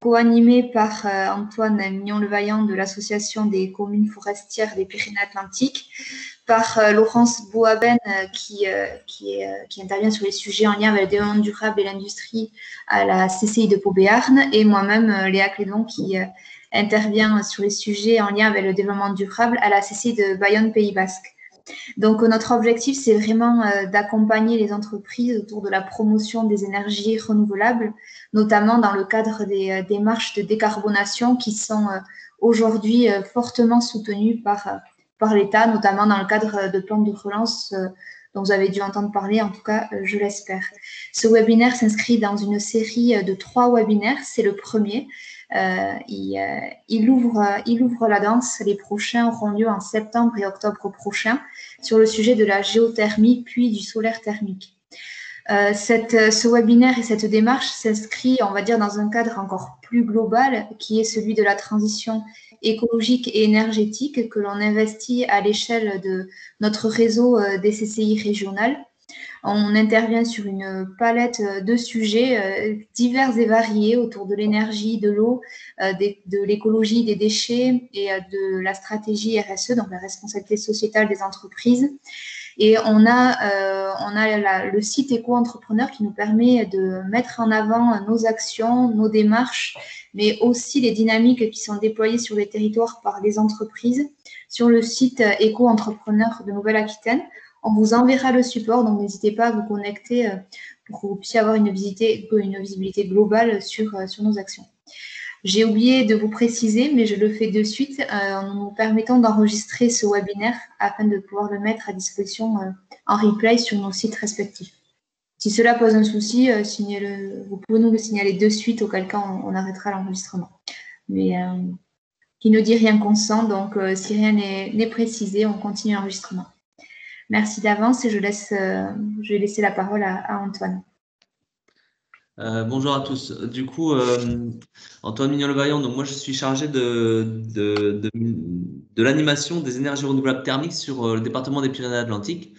co-animé par Antoine Mignon-Levaillant de l'Association des communes forestières des Pyrénées-Atlantiques, par Laurence Bouaben qui intervient sur les sujets en lien avec le développement durable et l'industrie à la CCI de Pau-Béarn, et moi-même, Léa Clédon, qui intervient sur les sujets en lien avec le développement durable à la CCI de Bayonne-Pays Basque. Donc, notre objectif, c'est vraiment d'accompagner les entreprises autour de la promotion des énergies renouvelables, notamment dans le cadre des démarches de décarbonation qui sont aujourd'hui fortement soutenues par l'État, notamment dans le cadre de plans de relance dont vous avez dû entendre parler, en tout cas, je l'espère. Ce webinaire s'inscrit dans une série de 3 webinaires. C'est le premier. Il ouvre la danse. Les prochains auront lieu en septembre et octobre prochains sur le sujet de la géothermie puis du solaire thermique. Ce webinaire et cette démarche s'inscrit, on va dire, dans un cadre encore plus global qui est celui de la transition écologique et énergétique que l'on investit à l'échelle de notre réseau des CCI régionales. On intervient sur une palette de sujets divers et variés autour de l'énergie, de l'eau, de l'écologie des déchets et de la stratégie RSE, donc la responsabilité sociétale des entreprises. Et on a le site Éco-Entrepreneur qui nous permet de mettre en avant nos actions, nos démarches, mais aussi les dynamiques qui sont déployées sur les territoires par les entreprises. Sur le site Éco-Entrepreneur de Nouvelle-Aquitaine, on vous enverra le support, donc n'hésitez pas à vous connecter pour que vous puissiez avoir une visibilité globale sur nos actions. J'ai oublié de vous préciser, mais je le fais de suite, en nous permettant d'enregistrer ce webinaire afin de pouvoir le mettre à disposition en replay sur nos sites respectifs. Si cela pose un souci, vous pouvez nous le signaler de suite, auquel cas on arrêtera l'enregistrement. Mais qui ne dit rien consent, donc si rien n'est précisé, on continue l'enregistrement. Merci d'avance et je vais laisser la parole à Antoine. Bonjour à tous. Du coup, Antoine Mignon-Levaillant, donc moi je suis chargé de l'animation des énergies renouvelables thermiques sur le département des Pyrénées-Atlantiques.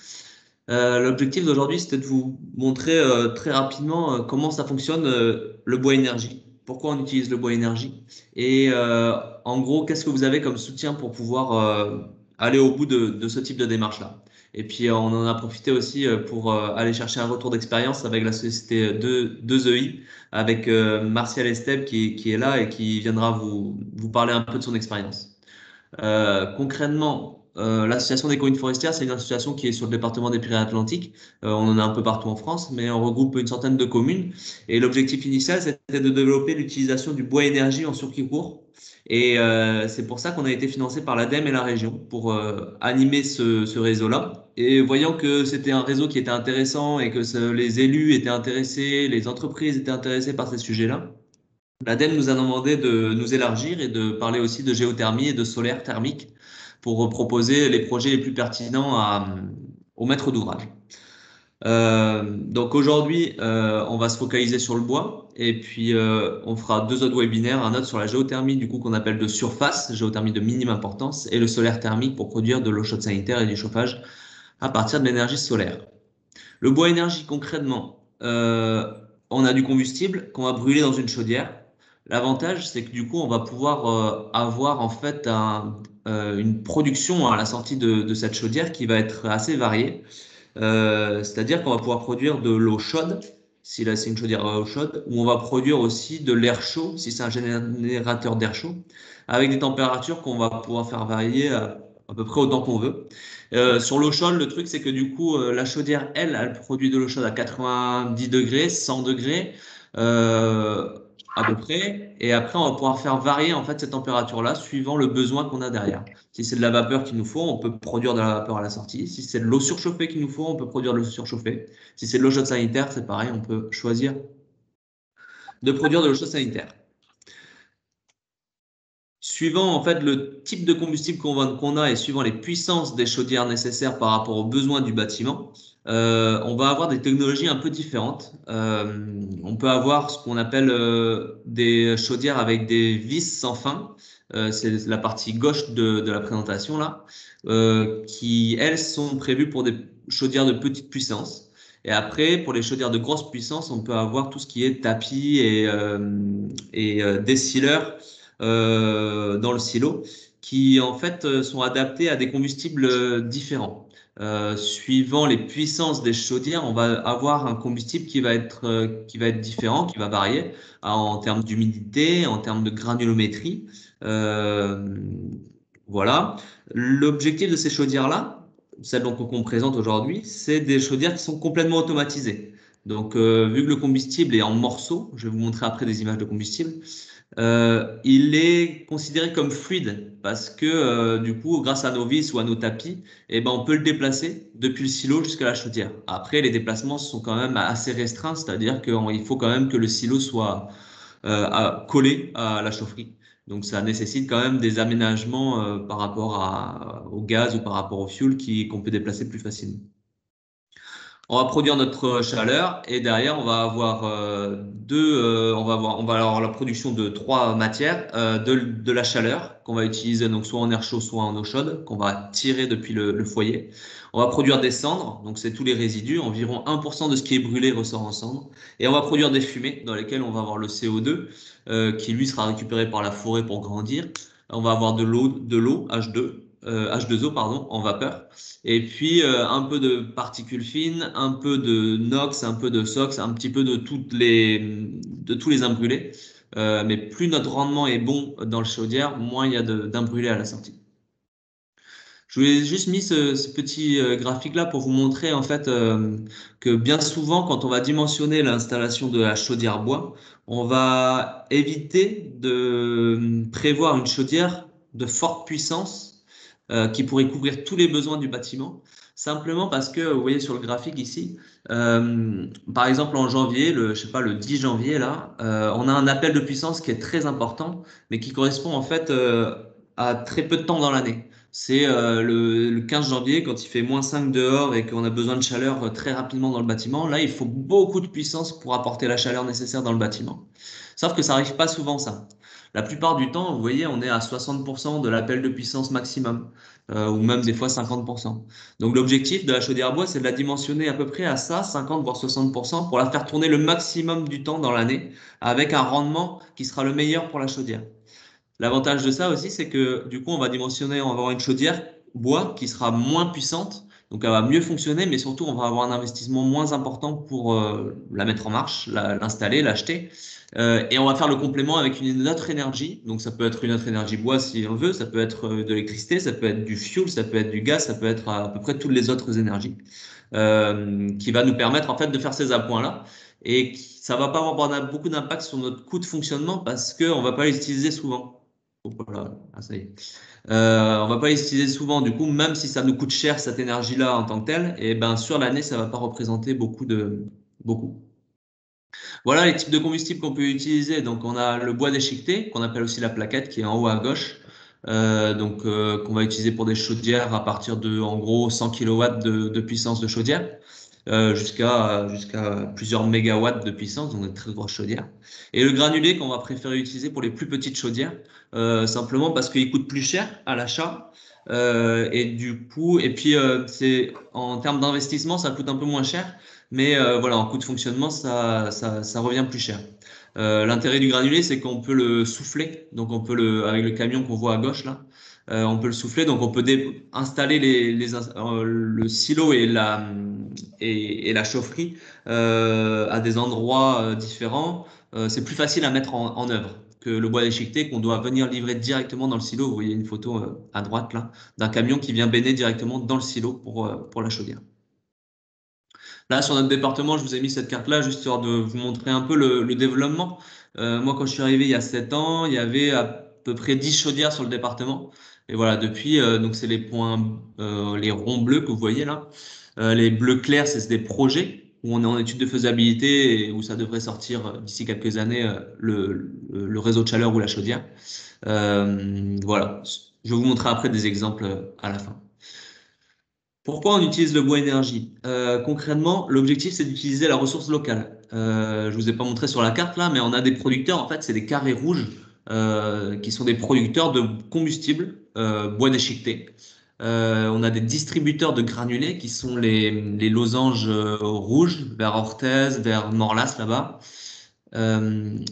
L'objectif d'aujourd'hui, c'était de vous montrer très rapidement comment ça fonctionne le bois énergie. Pourquoi on utilise le bois énergie et en gros, qu'est-ce que vous avez comme soutien pour pouvoir aller au bout de ce type de démarche-là. Et puis, on en a profité aussi pour aller chercher un retour d'expérience avec la société 2EI, avec Martial Esteb qui est là et qui viendra vous parler un peu de son expérience. Concrètement, l'association des communes forestières, c'est une association qui est sur le département des Pyrénées-Atlantiques. On en a un peu partout en France, mais on regroupe une centaine de communes. Et l'objectif initial, c'était de développer l'utilisation du bois énergie en circuit court. Et c'est pour ça qu'on a été financé par l'ADEME et la région pour animer ce réseau-là. Et voyant que c'était un réseau qui était intéressant et que les élus étaient intéressés, les entreprises étaient intéressées par ces sujets-là, l'ADEME nous a demandé de nous élargir et de parler aussi de géothermie et de solaire thermique pour proposer les projets les plus pertinents aux maîtres d'ouvrage. Donc aujourd'hui, on va se focaliser sur le bois et puis on fera 2 autres webinaires, un autre sur la géothermie du coup qu'on appelle de surface, géothermie de minime importance, et le solaire thermique pour produire de l'eau chaude sanitaire et du chauffage à partir de l'énergie solaire. Le bois énergie concrètement, on a du combustible qu'on va brûler dans une chaudière. L'avantage, c'est que du coup, on va pouvoir avoir en fait une production à la sortie de cette chaudière qui va être assez variée. C'est-à-dire qu'on va pouvoir produire de l'eau chaude, si là c'est une chaudière à eau chaude, ou on va produire aussi de l'air chaud, si c'est un générateur d'air chaud, avec des températures qu'on va pouvoir faire varier à peu près autant qu'on veut. Sur l'eau chaude, le truc, c'est que du coup, la chaudière, elle produit de l'eau chaude à 90 degrés, 100 degrés, à peu près. Et après, on va pouvoir faire varier en fait cette température-là suivant le besoin qu'on a derrière. Si c'est de la vapeur qu'il nous faut, on peut produire de la vapeur à la sortie. Si c'est de l'eau surchauffée qu'il nous faut, on peut produire de l'eau surchauffée. Si c'est de l'eau chaude sanitaire, c'est pareil, on peut choisir de produire de l'eau chaude sanitaire. Suivant en fait le type de combustible qu'on a et suivant les puissances des chaudières nécessaires par rapport aux besoins du bâtiment, on va avoir des technologies un peu différentes. On peut avoir ce qu'on appelle des chaudières avec des vis sans fin. C'est la partie gauche de la présentation là, qui elles sont prévues pour des chaudières de petite puissance. Et après, pour les chaudières de grosse puissance, on peut avoir tout ce qui est tapis et dessileurs dans le silo, qui en fait sont adaptés à des combustibles différents. Suivant les puissances des chaudières, on va avoir un combustible qui va être différent, qui va varier en termes d'humidité, en termes de granulométrie. Euh, voilà. L'objectif de ces chaudières-là, celles donc qu'on présente aujourd'hui, c'est des chaudières qui sont complètement automatisées. Donc, vu que le combustible est en morceaux, je vais vous montrer après des images de combustible, il est considéré comme fluide parce que du coup, grâce à nos vis ou à nos tapis, eh ben, on peut le déplacer depuis le silo jusqu'à la chaudière. Après, les déplacements sont quand même assez restreints, c'est-à-dire qu'il faut quand même que le silo soit collé à la chaufferie. Donc, ça nécessite quand même des aménagements par rapport au gaz ou par rapport au fuel qu'on peut déplacer plus facilement. On va produire notre chaleur et derrière on va avoir on va avoir la production de trois matières, de la chaleur qu'on va utiliser donc soit en air chaud soit en eau chaude qu'on va tirer depuis le foyer. On va produire des cendres, donc c'est tous les résidus, environ 1% de ce qui est brûlé ressort en cendres. Et on va produire des fumées dans lesquelles on va avoir le CO2 qui lui sera récupéré par la forêt pour grandir. On va avoir de l'eau H2O pardon en vapeur. Et puis un peu de particules fines, un peu de NOx, un peu de SOx, un petit peu de de tous les imbrûlés. Mais plus notre rendement est bon dans le chaudière, moins il y a d'imbrûlés à la sortie. Je vous ai juste mis ce petit graphique-là pour vous montrer en fait que bien souvent, quand on va dimensionner l'installation de la chaudière bois, on va éviter de prévoir une chaudière de forte puissance qui pourrait couvrir tous les besoins du bâtiment, simplement parce que vous voyez sur le graphique ici, par exemple en janvier, je sais pas, le 10 janvier là, on a un appel de puissance qui est très important, mais qui correspond en fait à très peu de temps dans l'année. C'est le 15 janvier, quand il fait -5 dehors et qu'on a besoin de chaleur très rapidement dans le bâtiment. Là, il faut beaucoup de puissance pour apporter la chaleur nécessaire dans le bâtiment. Sauf que ça arrive pas souvent, ça. La plupart du temps, vous voyez, on est à 60% de l'appel de puissance maximum, ou même des fois 50%. Donc l'objectif de la chaudière bois, c'est de la dimensionner à peu près à ça, 50 voire 60%, pour la faire tourner le maximum du temps dans l'année, avec un rendement qui sera le meilleur pour la chaudière. L'avantage de ça aussi, c'est que du coup, on va avoir une chaudière bois qui sera moins puissante, donc elle va mieux fonctionner, mais surtout, on va avoir un investissement moins important pour la mettre en marche, l'installer, l'acheter. Et on va faire le complément avec une autre énergie. Donc ça peut être une autre énergie bois si on veut, ça peut être de l'électricité, ça peut être du fuel, ça peut être du gaz, ça peut être à peu près toutes les autres énergies, qui va nous permettre en fait de faire ces appoints-là. Et ça va pas avoir beaucoup d'impact sur notre coût de fonctionnement parce qu'on va pas les utiliser souvent. Voilà, ah, ça y est. On va pas les utiliser souvent, du coup, même si ça nous coûte cher cette énergie-là en tant que telle, et ben sur l'année, ça va pas représenter beaucoup. Voilà les types de combustibles qu'on peut utiliser. Donc on a le bois déchiqueté, qu'on appelle aussi la plaquette, qui est en haut à gauche, qu'on va utiliser pour des chaudières à partir de en gros 100 kW de puissance de chaudière. Jusqu'à plusieurs mégawatts de puissance, donc une très grosse chaudière. Et le granulé qu'on va préférer utiliser pour les plus petites chaudières, simplement parce qu'il coûte plus cher à l'achat. Et du coup, et puis c'est en termes d'investissement, ça coûte un peu moins cher, mais voilà, en coût de fonctionnement, ça revient plus cher. L'intérêt du granulé, c'est qu'on peut le souffler, donc on peut avec le camion qu'on voit à gauche là, on peut le souffler, donc on peut installer le silo et la chaufferie à des endroits différents. C'est plus facile à mettre en œuvre que le bois déchiqueté qu'on doit venir livrer directement dans le silo. Vous voyez une photo à droite là d'un camion qui vient béner directement dans le silo pour la chaudière. Là, sur notre département, je vous ai mis cette carte-là juste histoire de vous montrer un peu le développement. Moi, quand je suis arrivé il y a 7 ans, il y avait à peu près 10 chaudières sur le département. Et voilà, depuis, donc c'est les points, les ronds bleus que vous voyez là. Les bleus clairs, c'est des projets où on est en étude de faisabilité et où ça devrait sortir d'ici quelques années le réseau de chaleur ou la chaudière. Voilà, je vais vous montrer après des exemples à la fin. Pourquoi on utilise le bois énergie? Concrètement, l'objectif, c'est d'utiliser la ressource locale. Je vous ai pas montré sur la carte là, mais on a des producteurs, en fait, c'est des carrés rouges qui sont des producteurs de combustible bois déchiqueté. On a des distributeurs de granulés qui sont les losanges rouges vers Orthez, vers Morlas là-bas.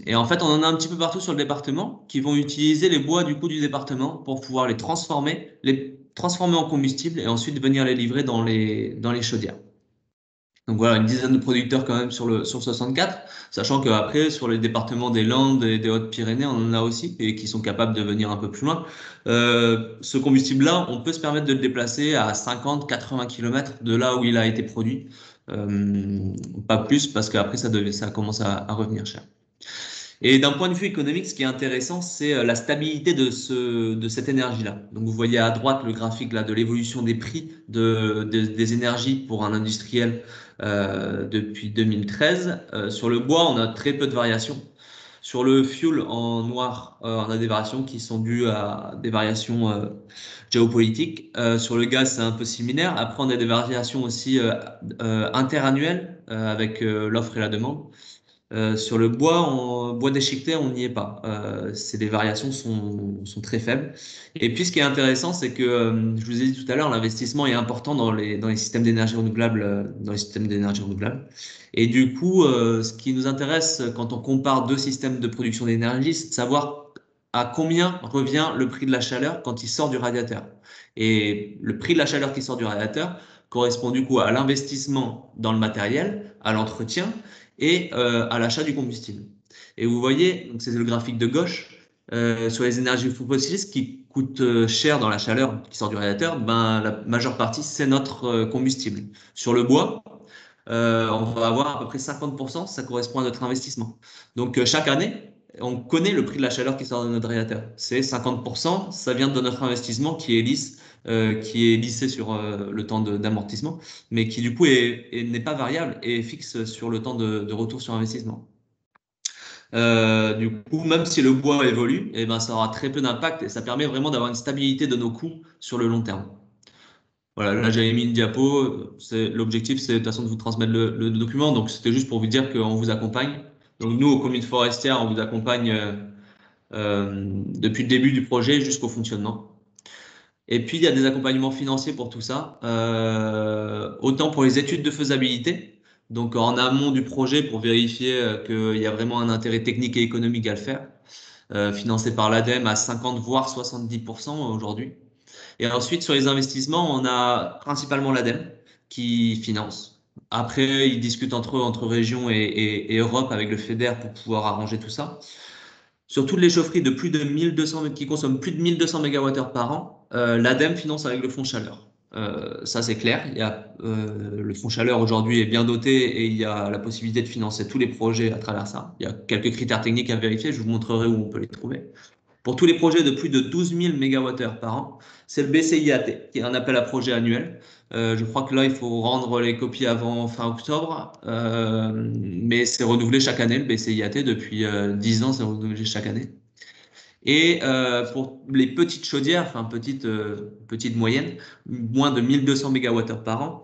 Et en fait, on en a un petit peu partout sur le département qui vont utiliser les bois du coup du département pour pouvoir les transformer en combustible et ensuite venir les livrer dans les chaudières. Donc voilà, une dizaine de producteurs quand même sur 64, sachant qu'après, sur les départements des Landes et des Hautes-Pyrénées, on en a aussi, et qui sont capables de venir un peu plus loin. Ce combustible-là, on peut se permettre de le déplacer à 50-80 km de là où il a été produit. Pas plus, parce qu'après, ça commence à revenir cher. Et d'un point de vue économique, ce qui est intéressant, c'est la stabilité de cette énergie-là. Donc, vous voyez à droite le graphique là de l'évolution des prix des énergies pour un industriel depuis 2013. Sur le bois, on a très peu de variations. Sur le fuel en noir, on a des variations qui sont dues à des variations géopolitiques. Sur le gaz, c'est un peu similaire. Après, on a des variations aussi interannuelles avec l'offre et la demande. Sur le bois, bois déchiqueté, on n'y est pas. Les variations sont très faibles. Et puis, ce qui est intéressant, c'est que, je vous ai dit tout à l'heure, l'investissement est important dans les systèmes d'énergie renouvelable, Et du coup, ce qui nous intéresse quand on compare deux systèmes de production d'énergie, c'est de savoir à combien revient le prix de la chaleur quand il sort du radiateur. Et le prix de la chaleur qui sort du radiateur correspond du coup à l'investissement dans le matériel, à l'entretien et à l'achat du combustible. Et vous voyez, donc c'est le graphique de gauche, sur les énergies fossiles, ce qui coûte cher dans la chaleur qui sort du radiateur, ben, la majeure partie, c'est notre combustible. Sur le bois, on va avoir à peu près 50%, ça correspond à notre investissement. Donc chaque année, on connaît le prix de la chaleur qui sort de notre radiateur. C'est 50%, ça vient de notre investissement qui est lisse, qui est lissé sur le temps d'amortissement, mais qui du coup n'est pas variable et est fixe sur le temps de retour sur investissement. Du coup, même si le bois évolue, eh ben, ça aura très peu d'impact et ça permet vraiment d'avoir une stabilité de nos coûts sur le long terme. Voilà, là j'avais mis une diapo. L'objectif, c'est de toute façon de vous transmettre le document. Donc c'était juste pour vous dire qu'on vous accompagne. Donc nous, aux communes forestières, on vous accompagne depuis le début du projet jusqu'au fonctionnement. Et puis il y a des accompagnements financiers pour tout ça, autant pour les études de faisabilité, donc en amont du projet pour vérifier qu'il y a vraiment un intérêt technique et économique à le faire, financé par l'ADEME à 50 voire 70% aujourd'hui. Et ensuite, sur les investissements, on a principalement l'ADEME qui finance. Après, ils discutent entre eux, entre régions et Europe avec le FEDER pour pouvoir arranger tout ça. Sur toutes les chaufferies de plus de 1200, qui consomment plus de 1200 MWh par an, l'ADEME finance avec le fonds chaleur. Ça, c'est clair. Le fonds chaleur aujourd'hui est bien doté et il y a la possibilité de financer tous les projets à travers ça. Il y a quelques critères techniques à vérifier. Je vous montrerai où on peut les trouver. Pour tous les projets de plus de 12 000 MWh par an, c'est le BCIAT, qui est un appel à projet annuel. Je crois que là, il faut rendre les copies avant fin octobre, mais c'est renouvelé chaque année, le BCIAT. Depuis 10 ans, c'est renouvelé chaque année. Et pour les petites chaudières, enfin petites moyennes, moins de 1200 MWh par an,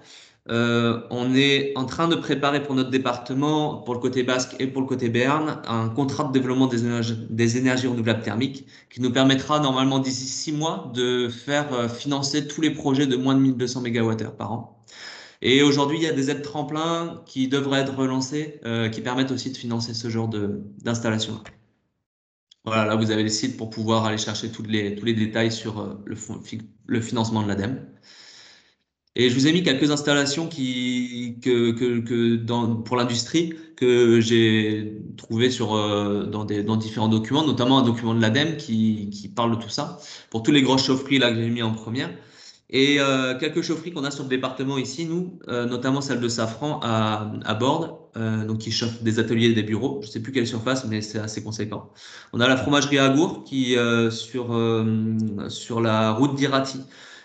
on est en train de préparer pour notre département, pour le côté basque et pour le côté Béarn, un contrat de développement des énergies renouvelables thermiques qui nous permettra normalement d'ici 6 mois de faire financer tous les projets de moins de 1200 MWh par an. Et aujourd'hui, il y a des aides tremplins qui devraient être relancées, qui permettent aussi de financer ce genre d'installation. Voilà, là, vous avez les sites pour pouvoir aller chercher tous les détails sur le financement de l'ADEME. Et je vous ai mis quelques installations pour l'industrie que j'ai trouvées dans différents documents, notamment un document de l'ADEME qui parle de tout ça, pour tous les grosses chaufferies là que j'ai mis en première. Et quelques chaufferies qu'on a sur le département ici, nous, notamment celle de Safran à Bordes, donc qui chauffe des ateliers et des bureaux. Je sais plus quelle surface, mais c'est assez conséquent. On a la fromagerie Agour qui sur la route d'Irati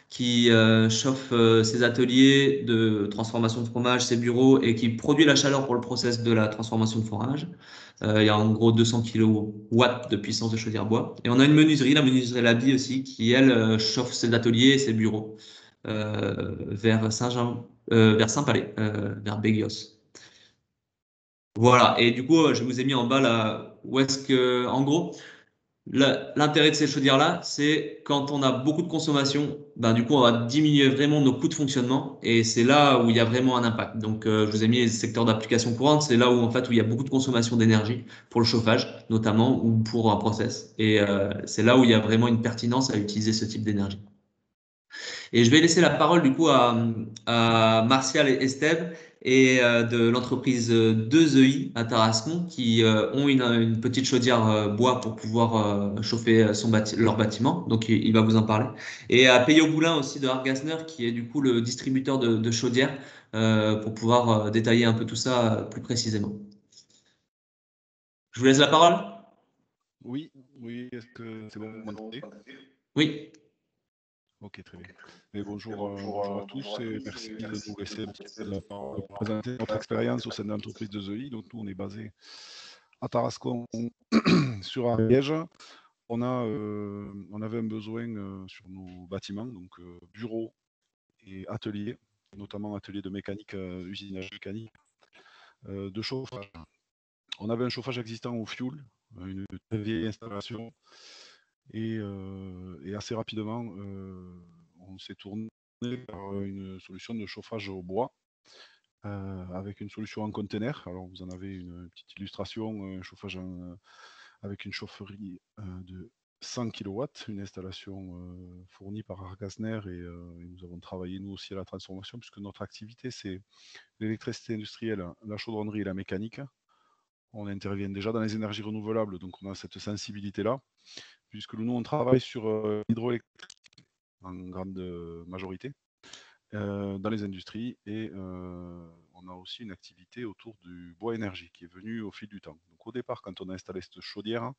qui chauffe ses ateliers de transformation de fromage, ses bureaux et qui produit la chaleur pour le process de la transformation de fromage. Il y a en gros 200 kW de puissance de chaudière bois. Et on a une menuiserie, la menuiserie Labi aussi, qui elle chauffe ses ateliers et ses bureaux vers Saint-Jean, vers Saint-Palais, vers Béguios. Voilà. Et du coup, je vous ai mis en bas là où est-ce que, en gros, L'intérêt de ces chaudières-là, c'est quand on a beaucoup de consommation, ben, du coup, on va diminuer vraiment nos coûts de fonctionnement et c'est là où il y a vraiment un impact. Donc, je vous ai mis les secteurs d'application courante, c'est là où, en fait, où il y a beaucoup de consommation d'énergie pour le chauffage, notamment, ou pour un process. Et c'est là où il y a vraiment une pertinence à utiliser ce type d'énergie. Et je vais laisser la parole du coup à Martial et Estève et de l'entreprise 2EI à Tarascon qui ont une petite chaudière bois pour pouvoir chauffer leur bâtiment. Donc il va vous en parler. Et à Peyo Boulin aussi de Argasner qui est du coup le distributeur de chaudières pour pouvoir détailler un peu tout ça plus précisément. Je vous laisse la parole. Oui, oui, est-ce que c'est bon, vous m'entendez? Oui. Ok, très bien. Et bonjour à tous et merci de nous laisser un petit peu de la parole pour présenter notre expérience au sein de l'entreprise de ZEI. Donc nous, on est basé à Tarascon sur Ariège. On avait un besoin sur nos bâtiments, donc bureaux et ateliers, notamment ateliers de mécanique, usinage mécanique, de chauffage. On avait un chauffage existant au fioul, une très vieille installation, et assez rapidement, on s'est tourné vers une solution de chauffage au bois, avec une solution en container. Alors vous en avez une petite illustration, un chauffage avec une chaufferie de 100 kW, une installation fournie par Argasner et nous avons travaillé nous aussi à la transformation puisque notre activité c'est l'électricité industrielle, la chaudronnerie et la mécanique. On intervient déjà dans les énergies renouvelables, donc on a cette sensibilité-là, puisque nous on travaille sur l'hydroélectrique en grande majorité dans les industries et on a aussi une activité autour du bois énergie qui est venue au fil du temps. Donc au départ, quand on a installé cette chaudière,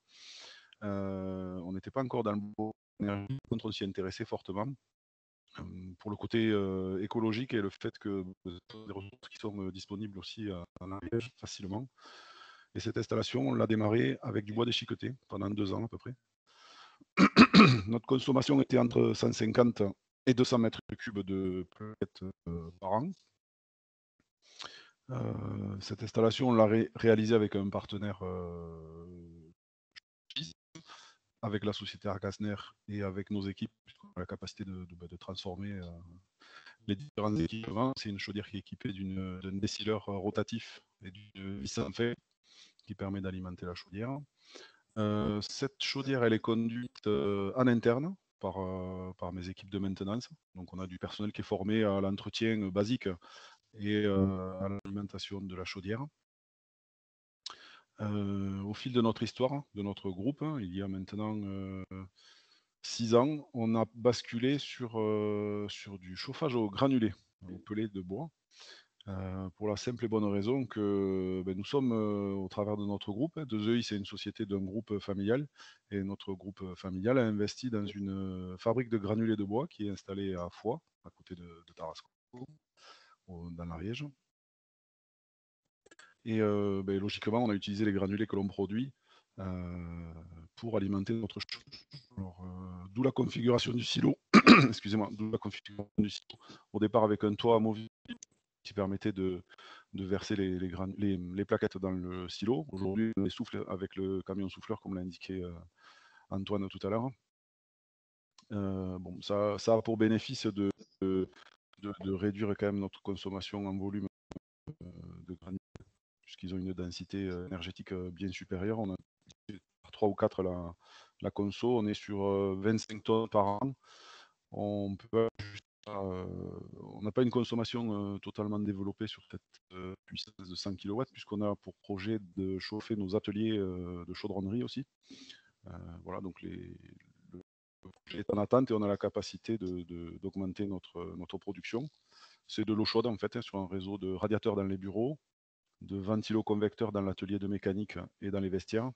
on n'était pas encore dans le bois énergie, contre on s'y intéressait fortement pour le côté écologique et le fait que des ressources qui sont disponibles aussi à l'Ariège facilement. Et cette installation, on l'a démarrée avec du bois déchiqueté pendant 2 ans à peu près. Notre consommation était entre 150 et 200 mètres cubes de pellettes par an. Cette installation, on l'a réalisée avec un partenaire avec la société Argasner et avec nos équipes, puisqu'on a la capacité de transformer les différents équipements. C'est une chaudière qui est équipée d'un décileur rotatif et d'une vis en fait qui permet d'alimenter la chaudière. Cette chaudière, elle est conduite en interne par mes équipes de maintenance. Donc on a du personnel qui est formé à l'entretien basique et à l'alimentation de la chaudière. Au fil de notre histoire, de notre groupe, il y a maintenant 6 ans, on a basculé sur du chauffage au granulé, au pellet de bois. Pour la simple et bonne raison que nous sommes au travers de notre groupe. 2EI, c'est une société d'un groupe familial. Et notre groupe familial a investi dans une fabrique de granulés de bois qui est installée à Foix, à côté de Tarascon, dans l'Ariège. Et logiquement, on a utilisé les granulés que l'on produit pour alimenter notre chauffage. D'où la configuration du silo. Excusez-moi, d'où la configuration du silo. Au départ, avec un toit amovible qui permettait de verser les plaquettes dans le silo. Aujourd'hui, on les souffle avec le camion souffleur, comme l'a indiqué Antoine tout à l'heure. Bon, ça a pour bénéfice de réduire quand même notre consommation en volume de granulés, puisqu'ils ont une densité énergétique bien supérieure. On a par 3 ou 4 la conso, on est sur 25 tonnes par an. On peut on n'a pas une consommation totalement développée sur cette puissance de 100 kW, puisqu'on a pour projet de chauffer nos ateliers de chaudronnerie aussi. Voilà, donc le projet est en attente et on a la capacité d'augmenter notre production. C'est de l'eau chaude en fait, sur un réseau de radiateurs dans les bureaux, de ventiloconvecteurs dans l'atelier de mécanique et dans les vestiaires.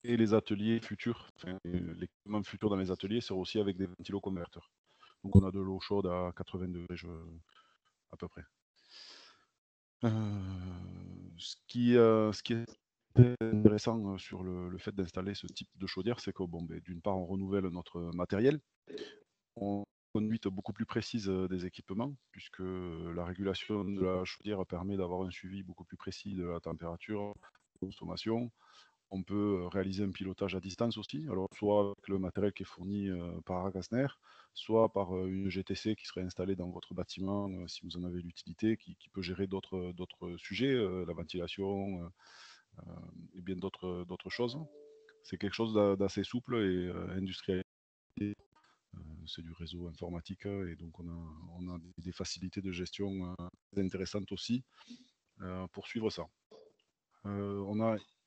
Et les ateliers futurs, l'équipement futur dans les ateliers sera aussi avec des ventiloconverteurs. Donc on a de l'eau chaude à 80 degrés à peu près. Ce qui est intéressant sur le fait d'installer ce type de chaudière, c'est que d'une part, on renouvelle notre matériel, on a une conduite beaucoup plus précise des équipements, puisque la régulation de la chaudière permet d'avoir un suivi beaucoup plus précis de la température, de la consommation. On peut réaliser un pilotage à distance aussi, alors soit avec le matériel qui est fourni par Agasner, soit par une GTC qui serait installée dans votre bâtiment si vous en avez l'utilité, qui peut gérer d'autres sujets, la ventilation et bien d'autres choses. C'est quelque chose d'assez souple et industrialisé. C'est du réseau informatique et donc on a des facilités de gestion intéressantes aussi pour suivre ça.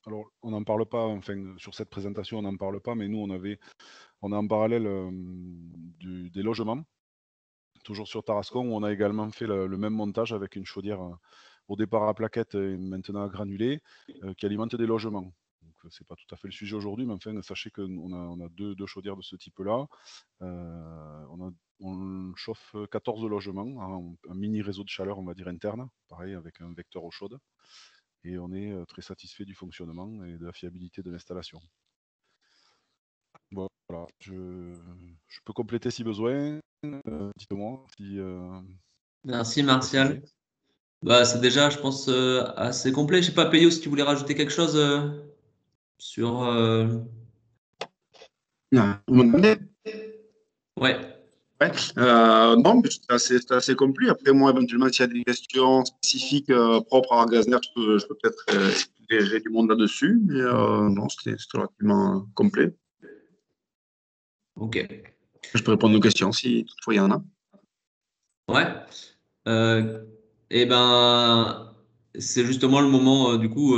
Alors, on n'en parle pas, enfin, sur cette présentation, on n'en parle pas, mais nous, on a en parallèle des logements, toujours sur Tarascon, où on a également fait le même montage avec une chaudière au départ à plaquettes et maintenant à granulés, qui alimente des logements. Donc, c'est pas tout à fait le sujet aujourd'hui, mais enfin, sachez qu'on a deux chaudières de ce type-là. On chauffe 14 logements, un mini réseau de chaleur, on va dire interne, pareil, avec un vecteur eau chaude. Et on est très satisfait du fonctionnement et de la fiabilité de l'installation. Bon, voilà, je peux compléter si besoin. Dites-moi si. Merci Martial. Bah, c'est déjà, je pense, assez complet. Je sais pas, Peyo, si tu voulais rajouter quelque chose sur. Non, vous m'entendez? Ouais. Ouais. Non, mais c'est assez complet. Après, moi, éventuellement, s'il y a des questions spécifiques propres à Gazner, je peux peut-être diriger du monde là-dessus. Mais non, c'était relativement complet. Ok. Je peux répondre aux questions si toutefois il y en a. Ouais. Et ben, c'est justement le moment, du coup,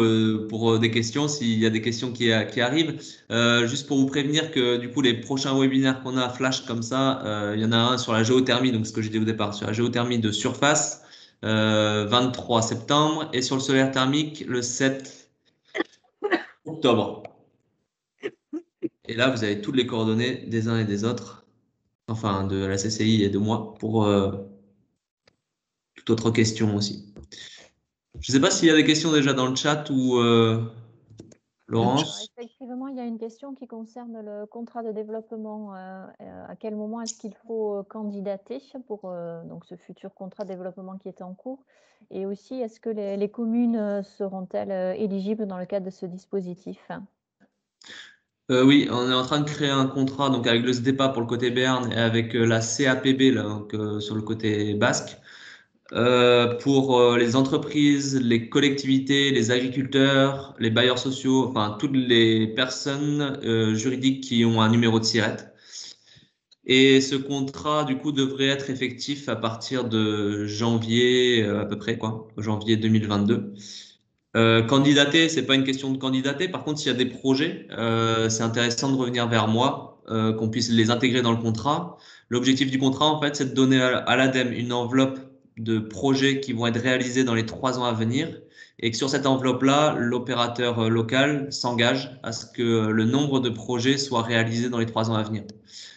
pour des questions, s'il y a des questions qui arrivent. Juste pour vous prévenir que, du coup, les prochains webinaires qu'on a à Flash comme ça, il y en a un sur la géothermie, donc ce que j'ai dit au départ, sur la géothermie de surface, 23 septembre, et sur le solaire thermique, le 7 octobre. Et là, vous avez toutes les coordonnées des uns et des autres, enfin, de la CCI et de moi, pour toute autre question aussi. Je ne sais pas s'il y a des questions déjà dans le chat ou Laurence. Effectivement, il y a une question qui concerne le contrat de développement. À quel moment est-ce qu'il faut candidater pour donc ce futur contrat de développement qui est en cours? Et aussi, est-ce que les communes seront-elles éligibles dans le cadre de ce dispositif? Oui, on est en train de créer un contrat donc avec le SDEPA pour le côté Béarn et avec la CAPB là, donc, sur le côté basque. Pour les entreprises, les collectivités, les agriculteurs, les bailleurs sociaux, enfin toutes les personnes juridiques qui ont un numéro de SIRET. Et ce contrat, du coup, devrait être effectif à partir de janvier, à peu près, quoi, janvier 2022. Candidater, c'est pas une question de candidater. Par contre, s'il y a des projets, c'est intéressant de revenir vers moi, qu'on puisse les intégrer dans le contrat. L'objectif du contrat, en fait, c'est de donner à l'ADEME une enveloppe de projets qui vont être réalisés dans les 3 ans à venir, et que sur cette enveloppe-là, l'opérateur local s'engage à ce que le nombre de projets soit réalisé dans les 3 ans à venir.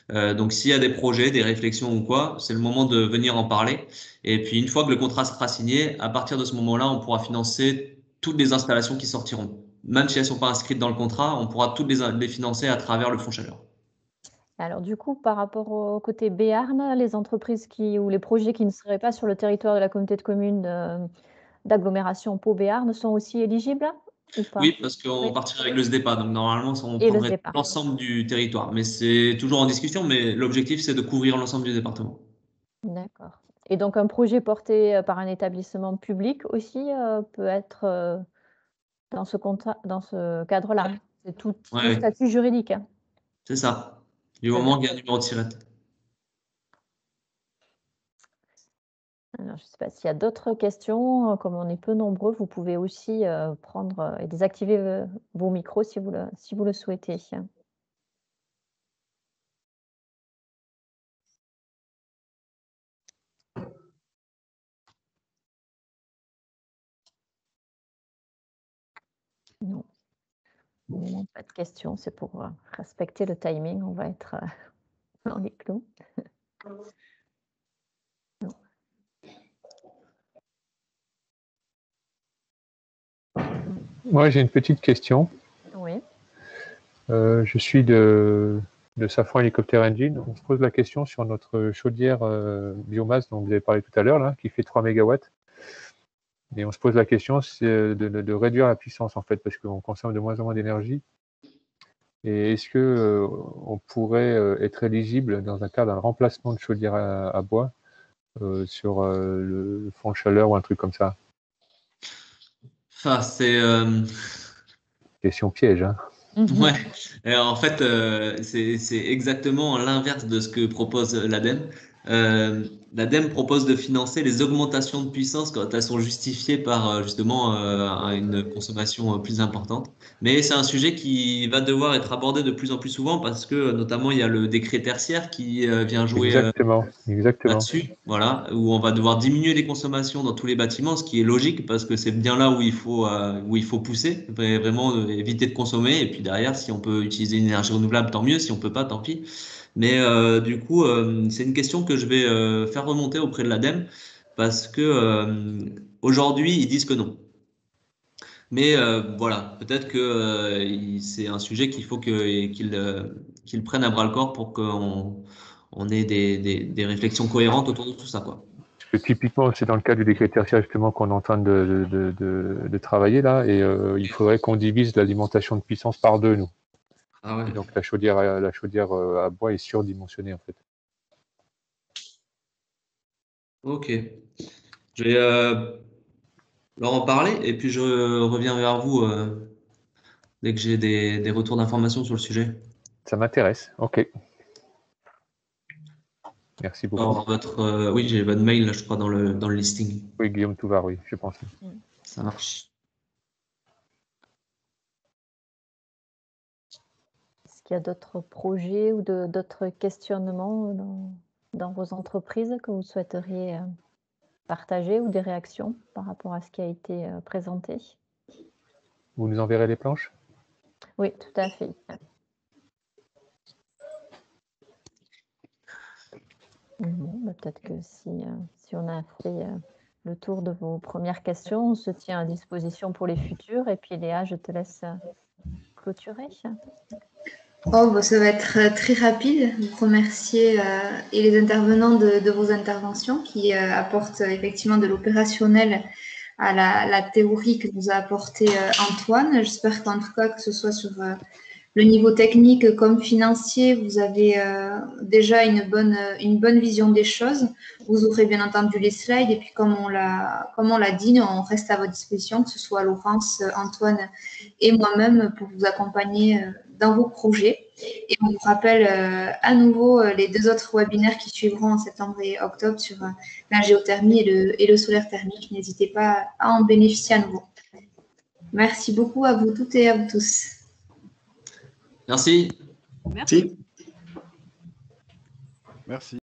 Donc, s'il y a des projets, des réflexions ou quoi, c'est le moment de venir en parler. Et puis, une fois que le contrat sera signé, à partir de ce moment-là, on pourra financer toutes les installations qui sortiront. Même si elles ne sont pas inscrites dans le contrat, on pourra toutes les financer à travers le fonds chaleur. Alors du coup, par rapport au côté Béarn, les entreprises ou les projets qui ne seraient pas sur le territoire de la communauté de communes d'agglomération Pau-Béarn sont aussi éligibles ou pas? Oui, parce qu'on partirait avec le SDEPA, donc normalement, on Et le prendrait SDEPA. l'ensemble du territoire. Mais c'est toujours en discussion, mais l'objectif, c'est de couvrir l'ensemble du département. D'accord. Et donc un projet porté par un établissement public aussi peut être dans ce cadre-là. C'est tout Ouais, statut juridique. c'est ça. Du Très moment bien. qu'il y a un numéro de SIRET. Alors, je ne sais pas s'il y a d'autres questions. Comme on est peu nombreux, vous pouvez aussi prendre et désactiver vos micros si vous le souhaitez. Non. Non, pas de questions, c'est pour respecter le timing. On va être dans les clous. Non. Moi, j'ai une petite question. Oui. Je suis de Safran Helicopter Engine. On se pose la question sur notre chaudière biomasse dont vous avez parlé tout à l'heure, là, qui fait 3 MW. Et on se pose la question de réduire la puissance, en fait, parce qu'on consomme de moins en moins d'énergie. Et est-ce que on pourrait être éligible dans un cas d'un remplacement de chaudière à bois sur le fond de chaleur ou un truc comme ça? Enfin, c'est Question piège, hein. ouais. Et en fait, c'est exactement l'inverse de ce que propose l'ADEME. L'ADEME propose de financer les augmentations de puissance quand elles sont justifiées par justement une consommation plus importante. Mais c'est un sujet qui va devoir être abordé de plus en plus souvent parce que notamment il y a le décret tertiaire qui vient jouer Exactement. là-dessus, voilà, où on va devoir diminuer les consommations dans tous les bâtiments, ce qui est logique parce que c'est bien là où il faut pousser, vraiment éviter de consommer. Et puis derrière, si on peut utiliser une énergie renouvelable, tant mieux. Si on peut pas, tant pis. Mais du coup, c'est une question que je vais faire remonter auprès de l'ADEME parce que aujourd'hui, ils disent que non. Mais voilà, peut-être que c'est un sujet qu'il faut qu'ils prennent à bras le corps pour qu'on ait des réflexions cohérentes autour de tout ça, quoi. Parce que typiquement, c'est dans le cadre du décret tertiaire justement qu'on est en train de travailler là, et il faudrait qu'on divise l'alimentation de puissance par 2, nous. Ah ouais. Et donc la chaudière à bois est surdimensionnée en fait. Ok. Je vais leur en parler et puis je reviens vers vous dès que j'ai des retours d'informations sur le sujet. Ça m'intéresse. Ok. Merci beaucoup. Alors, oui, j'ai votre mail là, je crois, dans le listing. Oui, Guillaume Touvard, oui, je pense. Ça marche. Est-ce qu'il y a d'autres projets ou d'autres questionnements dans vos entreprises que vous souhaiteriez partager ou des réactions par rapport à ce qui a été présenté? Vous nous enverrez les planches? Oui, tout à fait. Bon, bah, peut-être que si on a fait le tour de vos premières questions, on se tient à disposition pour les futures. Et puis Léa, je te laisse clôturer. Oh, bah, ça va être très rapide. Vous remercier et les intervenants de vos interventions qui apportent effectivement de l'opérationnel à la théorie que nous a apporté Antoine. J'espère qu'en tout cas, que ce soit sur le niveau technique comme financier, vous avez déjà une bonne vision des choses. Vous aurez bien entendu les slides et puis comme on l'a dit, on reste à votre disposition, que ce soit Laurence, Antoine et moi-même pour vous accompagner dans vos projets. Et on vous rappelle à nouveau les 2 autres webinaires qui suivront en septembre et octobre sur la géothermie et le solaire thermique. N'hésitez pas à en bénéficier à nouveau. Merci beaucoup à vous toutes et à vous tous. Merci. Merci. Merci.